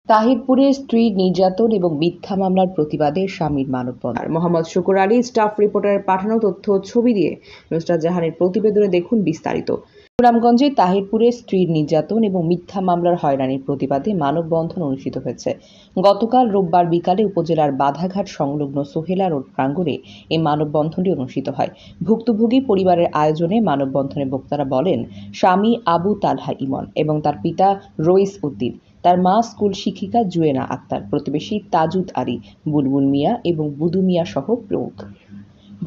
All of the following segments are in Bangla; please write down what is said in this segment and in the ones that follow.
তাহিরপুরে স্ত্রী নির্যাতন এবং মিথ্যা মামলার প্রতিবাদে স্বামীর মানববন্ধন। মোহাম্মদ শুকুর আলী স্টাফ রিপোর্টারের পাঠানো তথ্য ছবি দিয়ে নুসরাত জাহানের প্রতিবেদনে দেখুন বিস্তারিত। সুনামগঞ্জে তাহিরপুরে স্ত্রীর নির্যাতন এবং মিথ্যা মামলার হয়রানির প্রতিবাদে মানববন্ধন অনুষ্ঠিত হয়েছে। গতকাল রোববার বিকালে উপজেলার বাধাঘাট সংলগ্ন সোহেলা রোড প্রাঙ্গণে এই মানববন্ধনটি অনুষ্ঠিত হয়। ভুক্তভোগী পরিবারের আয়োজনে মানববন্ধনে বক্তারা বলেন, স্বামী আবু তালহা ইমন এবং তার পিতা রইস উদ্দিন, তার মা স্কুল শিক্ষিকা জুয়েনা আক্তার, প্রতিবেশী তাজুদ আলী, বুলবুল মিয়া এবং বুদু মিয়া সহ প্রমুখ।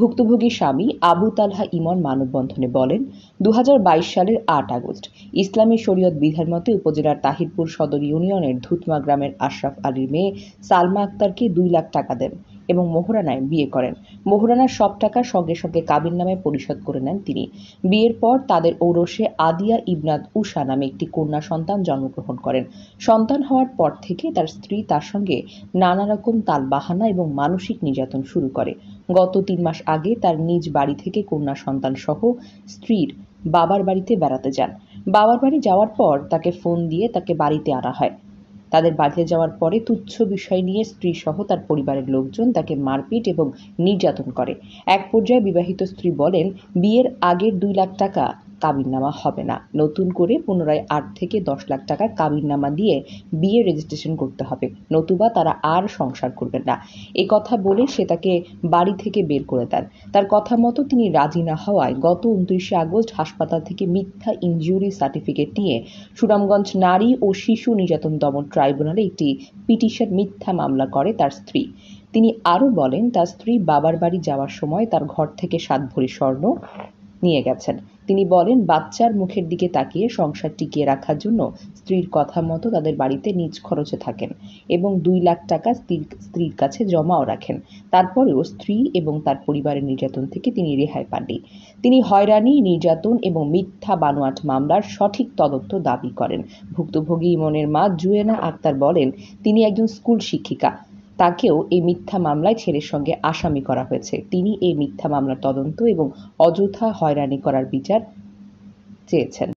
ভুক্তভোগী স্বামী আবু তালহা ইমন মানববন্ধনে বলেন, ২০২২ সালের ৮ আগস্ট ইসলামী শরীয়ত বিধান মতে উপজেলার তাহিরপুর সদর ইউনিয়নের ধুতমা গ্রামের আশরাফ আলীর মেয়ে সালমা আক্তারকে ২ লাখ টাকা দেন এবং মোহরানায় বিয়ে করেন। মোহরানার সব টাকা সঙ্গে সঙ্গে কাবিননামায় পরিশোধ করে নেন তিনি। বিয়ের পর তাদের ঔরসে আদিয়া ইবনাত উষা নামে একটি কন্যা সন্তান জন্মগ্রহণ করেন। সন্তান হওয়ার পর থেকে তার স্ত্রী তার সঙ্গে নানা রকম তালবাহানা এবং মানসিক নির্যাতন শুরু করে। গত ৩ মাস আগে তার নিজ বাড়ি থেকে কন্যা সন্তান সহ স্ত্রীর বাবার বাড়িতে বেড়াতে যান। বাবার বাড়ি যাওয়ার পর তাকে ফোন দিয়ে তাকে বাড়িতে আনা হয়। তাদের বাড়িতে যাওয়ার পরে তুচ্ছ বিষয় নিয়ে স্ত্রী সহ তার পরিবারের লোকজন তাকে মারপিট এবং নির্যাতন করে। এক পর্যায়ে বিবাহিত স্ত্রী বলেন, বিয়ের আগের ২ লাখ টাকা কাবিননামা হবে না, নতুন করে পুনরায় ৮ থেকে ১০ লাখ টাকা কাবিননামা দিয়ে বিয়ে রেজিস্ট্রেশন করতে হবে, নতুবা তারা আর সংসার করবেন না। এ কথা বলে সে তাকে বাড়ি থেকে বের করে দেন। তার কথা মতো তিনি রাজি না হওয়ায় গত ২৯শে আগস্ট হাসপাতাল থেকে মিথ্যা ইনজুরি সার্টিফিকেট নিয়ে সুনামগঞ্জ নারী ও শিশু নির্যাতন দমন ট্রাইব্যুনালে একটি পিটিশন মিথ্যা মামলা করে তার স্ত্রী। তিনি আরও বলেন, তার স্ত্রী বাবার বাড়ি যাওয়ার সময় তার ঘর থেকে ৭ ভরি স্বর্ণ নিয়ে গেছেন। তিনি বলেন, বাচ্চার মুখের দিকে তাকিয়ে সংসার টিকিয়ে রাখার জন্য স্ত্রীর কথা মতো তাদের বাড়িতে নিজ খরচে থাকেন এবং ২ লাখ টাকা স্ত্রীর কাছে জমাও রাখেন। তারপরেও স্ত্রী এবং তার পরিবারের নির্যাতন থেকে তিনি রেহাই পাননি। তিনি হয়রানি, নির্যাতন এবং মিথ্যা বানোয়াট মামলার সঠিক তদন্ত দাবি করেন। ভুক্তভোগী ইমনের মা জুয়েনা আক্তার বলেন, তিনি একজন স্কুল শিক্ষিকা, তাকেও এই মিথ্যা মামলায় ছেলের সঙ্গে আসামি করা হয়েছে। তিনি এই মিথ্যা মামলার তদন্ত এবং অযথা হয়রানি করার বিচার চেয়েছেন।